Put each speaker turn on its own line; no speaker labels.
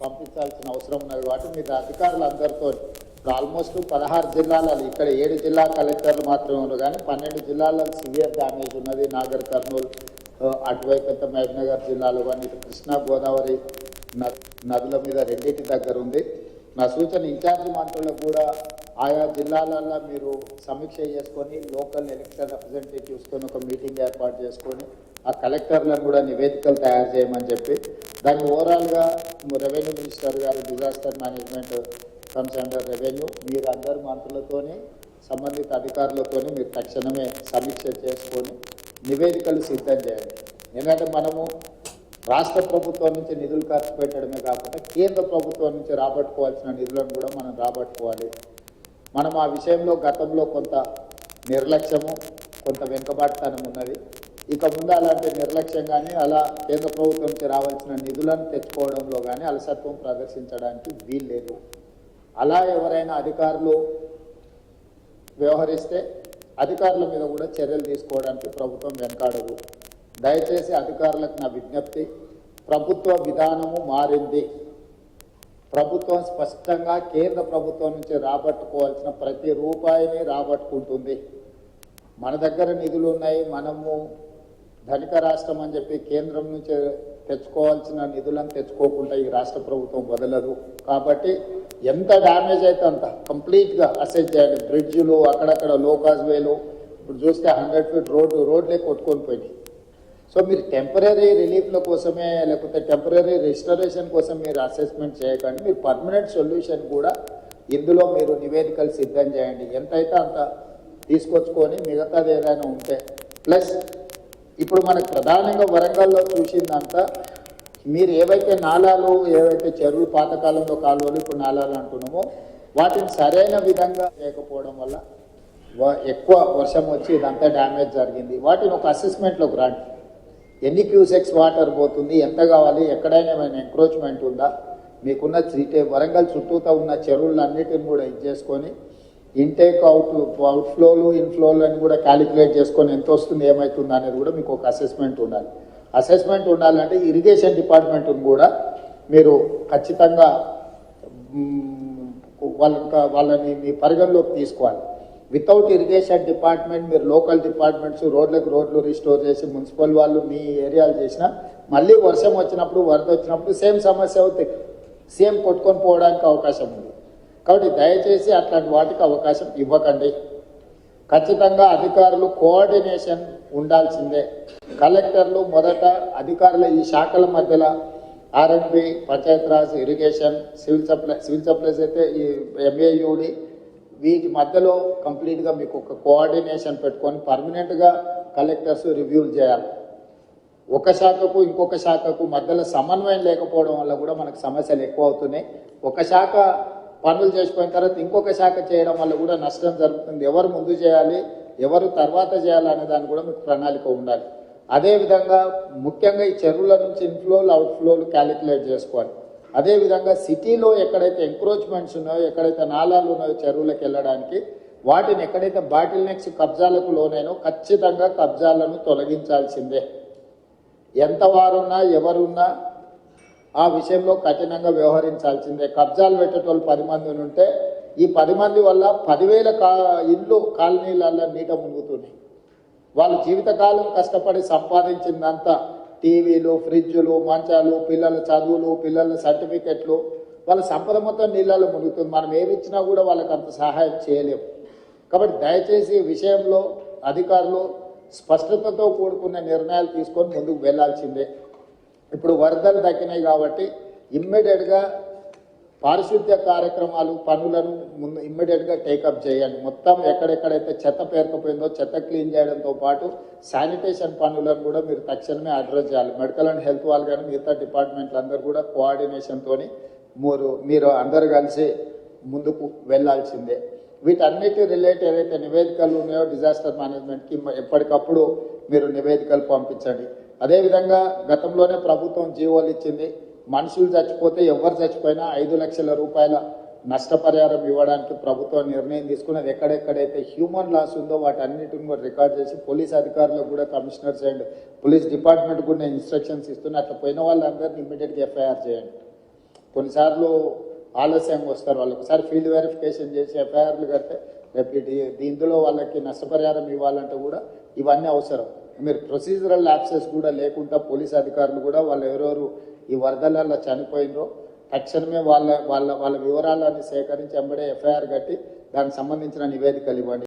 పంపించాల్సిన అవసరం ఉన్నది కాబట్టి మీరు అధికారులందరితో ఇప్పుడు ఆల్మోస్ట్ 16 జిల్లాలలో ఇక్కడ 7 జిల్లా కలెక్టర్లు మాత్రమే ఉన్నారు కానీ 12 జిల్లాల్లో సివియర్ డ్యామేజ్ ఉన్నది. నాగర్ కర్నూలు అటువైపు అయితే మహబూబ్నగర్ జిల్లాలో కానీ ఇటు కృష్ణా గోదావరి నదుల మీద రెండింటి దగ్గర ఉంది. నా సూచన ఇన్ఛార్జి మంత్రులకు కూడా ఆయా జిల్లాలలో మీరు సమీక్ష చేసుకొని లోకల్ ఎలక్షన్ రిప్రజెంటేటివ్స్తో ఒక మీటింగ్ ఏర్పాటు చేసుకొని ఆ కలెక్టర్లను కూడా నివేదికలు తయారు చేయమని చెప్పి దాన్ని ఓవరాల్గా రెవెన్యూ మినిస్టర్ గారు disaster management comes under revenue మీరు అందరు మంత్రులతోని సంబంధిత అధికారులతోని మీరు తక్షణమే సమీక్ష చేసుకొని నివేదికలు సిద్ధం చేయండి. ఎందుకంటే మనము రాష్ట్ర ప్రభుత్వం నుంచి నిధులు ఖర్చు పెట్టడమే కాకుండా కేంద్ర ప్రభుత్వం నుంచి రాబట్టుకోవాల్సిన నిధులను కూడా మనం రాబట్టుకోవాలి. మనం ఆ విషయంలో గతంలో కొంత నిర్లక్ష్యము కొంత వెనుకబాటుతనం ఉన్నది. ఇక ముందు అలాంటి నిర్లక్ష్యం కానీ అలా కేంద్ర ప్రభుత్వం నుంచి రావాల్సిన నిధులను తెచ్చుకోవడంలో కానీ అలసత్వం ప్రదర్శించడానికి వీల్లేదు. అలా ఎవరైనా అధికారులు వ్యవహరిస్తే అధికారుల మీద కూడా చర్యలు తీసుకోవడానికి ప్రభుత్వం వెనకాడదు. దయచేసి అధికారులకు నా విజ్ఞప్తి, ప్రభుత్వ విధానము మారింది. ప్రభుత్వం స్పష్టంగా కేంద్ర ప్రభుత్వం నుంచి రాబట్టుకోవాల్సిన ప్రతి రూపాయిని రాబట్టుకుంటుంది. మన దగ్గర నిధులు ఉన్నాయి, మనము ధనిక రాష్ట్రం అని చెప్పి కేంద్రం నుంచి తెచ్చుకోవాల్సిన నిధులను తెచ్చుకోకుండా ఈ రాష్ట్ర ప్రభుత్వం వదలదు. కాబట్టి ఎంత డ్యామేజ్ అయితే అంత కంప్లీట్గా అసెస్ చేయాలి. బ్రిడ్జ్లు అక్కడక్కడ లోకాజ్ వేలు ఇప్పుడు చూస్తే 100 ఫీట్ రోడ్లే కొట్టుకొని పోయినాయి. సో మీరు టెంపరీ రిలీఫ్ల కోసమే లేకపోతే టెంపరీ రిస్టరేషన్ కోసం మీరు అసెస్మెంట్ చేయకండి. మీరు పర్మనెంట్ సొల్యూషన్ కూడా ఇందులో మీరు నివేదికలు సిద్ధం చేయండి. ఎంతైతే అంత తీసుకొచ్చుకొని మిగతాది ఏదైనా ఉంటే ప్లస్ ఇప్పుడు మనకు ప్రధానంగా వరంగల్లో చూసిందంతా మీరు ఏవైతే నాలాలు ఏవైతే చెరువులు పాతకాలంలో కాలువలు ఇప్పుడు నాలాలు అంటున్నామో వాటిని సరైన విధంగా లేకపోవడం వల్ల ఎక్కువ వర్షం వచ్చి ఇదంతా డ్యామేజ్ జరిగింది. వాటిని ఒక అసెస్మెంట్లోకి రండి. ఎన్ని క్యూసెక్స్ వాటర్ పోతుంది, ఎంత కావాలి, ఎక్కడైనా ఏమైనా ఎంక్రోచ్మెంట్ ఉందా, మీకున్న వరంగల్ చుట్టూతో ఉన్న చెరువులన్నిటిని కూడా ఇది చేసుకొని ఇంటేక్ అవుట్ఫ్లోలు ఇన్ఫ్లోలు అని కూడా క్యాలిక్యులేట్ చేసుకొని ఎంత వస్తుంది ఏమవుతుంది అనేది కూడా మీకు ఒక అసెస్మెంట్ ఉండాలి. అసెస్మెంట్ ఉండాలంటే ఇరిగేషన్ డిపార్ట్మెంట్ని కూడా మీరు ఖచ్చితంగా వాళ్ళని మీ పరిగణలోకి తీసుకోవాలి. వితౌట్ ఇరిగేషన్ డిపార్ట్మెంట్ మీరు లోకల్ డిపార్ట్మెంట్స్ రోడ్లు రిస్టోర్ చేసి మున్సిపల్ వాళ్ళు మీ ఏరియాలు చేసినా మళ్ళీ వర్షం వచ్చినప్పుడు వరద వచ్చినప్పుడు సేమ్ సమస్య అవుతాయి, సేమ్ కొట్టుకొని పోవడానికి అవకాశం ఉంది. కాబట్టి దయచేసి అట్లాంటి వాటికి అవకాశం ఇవ్వకండి. ఖచ్చితంగా అధికారులు కోఆర్డినేషన్ ఉండాల్సిందే. కలెక్టర్లు మొదట అధికారుల ఈ శాఖల మధ్యలో ఆర్ఎండ్బి, పంచాయతీరాజ్, ఇరిగేషన్, సివిల్ సప్లైస్ అయితే ఈ ఎంఏయుడి వీటి మధ్యలో కంప్లీట్గా మీకు ఒక కోఆర్డినేషన్ పెట్టుకొని పర్మనెంట్గా కలెక్టర్స్ రివ్యూలు చేయాలి. ఒక శాఖకు ఇంకొక శాఖకు మధ్యలో సమన్వయం లేకపోవడం వల్ల కూడా మనకు సమస్యలు ఎక్కువ అవుతున్నాయి. ఒక శాఖ పనులు చేసిపోయిన తర్వాత ఇంకొక శాఖ చేయడం వల్ల కూడా నష్టం జరుగుతుంది. ఎవరు ముందు చేయాలి, ఎవరు తర్వాత చేయాలి అనే దాన్ని కూడా మీకు ప్రణాళిక ఉండాలి. అదేవిధంగా ముఖ్యంగా ఈ చెరువుల నుంచి ఇన్ఫ్లోలు అవుట్ఫ్లోలు క్యాలిక్యులేట్ చేసుకోవాలి. అదేవిధంగా సిటీలో ఎక్కడైతే ఎంక్రోచ్మెంట్స్ ఉన్నాయో, ఎక్కడైతే నాలాలు ఉన్నాయో చెరువులకు వెళ్ళడానికి వాటిని ఎక్కడైతే బాటిల్ నెక్స్ కబ్జాలకు లోనైనో ఖచ్చితంగా కబ్జాలను తొలగించాల్సిందే. ఎంత వారున్నా ఎవరున్నా ఆ విషయంలో కఠినంగా వ్యవహరించాల్సిందే. కబ్జాలు పెట్టేటోళ్ళు 10 మంది ఉంటే ఈ 10 మంది వల్ల 10,000 ఇళ్ళు కాలనీలలో నీట మునుగుతున్నాయి. వాళ్ళు జీవితకాలం కష్టపడి సంపాదించిందంతా టీవీలు, ఫ్రిడ్జులు, మంచాలు, పిల్లల చదువులు, పిల్లల సర్టిఫికెట్లు, వాళ్ళ సంపద మొత్తం నీళ్ళలో మునుగుతుంది. మనం ఏమి ఇచ్చినా కూడా వాళ్ళకి అంత సహాయం చేయలేము. కాబట్టి దయచేసి ఈ విషయంలో అధికారులు స్పష్టతతో కూడుకున్న నిర్ణయాలు తీసుకొని ముందుకు వెళ్లాల్సిందే. ఇప్పుడు వరదలు తగ్గినాయి కాబట్టి ఇమ్మీడియట్గా పారిశుద్ధ్య కార్యక్రమాలు పనులను ఇమ్మీడియట్గా టేకప్ చేయండి. మొత్తం ఎక్కడెక్కడైతే చెత్త పేరుకుపోయిందో చెత్త క్లీన్ చేయడంతో పాటు శానిటేషన్ పనులను కూడా మీరు తక్షణమే అడ్రస్ చేయాలి. మెడికల్ అండ్ హెల్త్ వాళ్ళు కానీ మిగతా డిపార్ట్మెంట్లు అందరూ కూడా కోఆర్డినేషన్తో మీరు అందరు కలిసి ముందుకు వెళ్లాల్సిందే. వీటన్నిటి రిలేట్ ఏదైతే నివేదికలు ఉన్నాయో డిజాస్టర్ మేనేజ్మెంట్కి ఎప్పటికప్పుడు మీరు నివేదికలు పంపించండి. అదేవిధంగా గతంలోనే ప్రభుత్వం జీవోలు ఇచ్చింది. మనుషులు చచ్చిపోతే ఎవరు చచ్చిపోయినా 5 లక్షల రూపాయల నష్టపరిహారం ఇవ్వడానికి ప్రభుత్వం నిర్ణయం తీసుకున్నది. ఎక్కడెక్కడైతే హ్యూమన్ లాస్ ఉందో వాటన్నిటిని కూడా రికార్డ్ చేసి పోలీస్ అధికారులకు కూడా కమిషనర్స్ అండ్ పోలీస్ డిపార్ట్మెంట్ కూడా ఇన్స్ట్రక్షన్స్ ఇస్తున్నా అట్లా పోయిన వాళ్ళందరినీ ఇమ్మీడియట్గా ఎఫ్ఐఆర్ చేయండి. కొన్నిసార్లు ఆలస్యంగా వస్తారు. వాళ్ళు ఒకసారి ఫీల్డ్ వెరిఫికేషన్ చేసి ఎఫ్ఐఆర్లు కడితే రేపు దీంట్లో వాళ్ళకి నష్టపరిహారం ఇవ్వాలంటే కూడా ఇవన్నీ అవసరం. మీరు ప్రొసీజరల్ ల్యాప్సెస్ కూడా లేకుండా పోలీస్ అధికారులు కూడా వాళ్ళు ఎవరెవరు ఈ వరదలలో చనిపోయినరో తక్షణమే వాళ్ళ వివరాలను సేకరించి వెంబడే ఎఫ్ఐఆర్ కట్టి దానికి సంబంధించిన నివేదికలు ఇవ్వండి.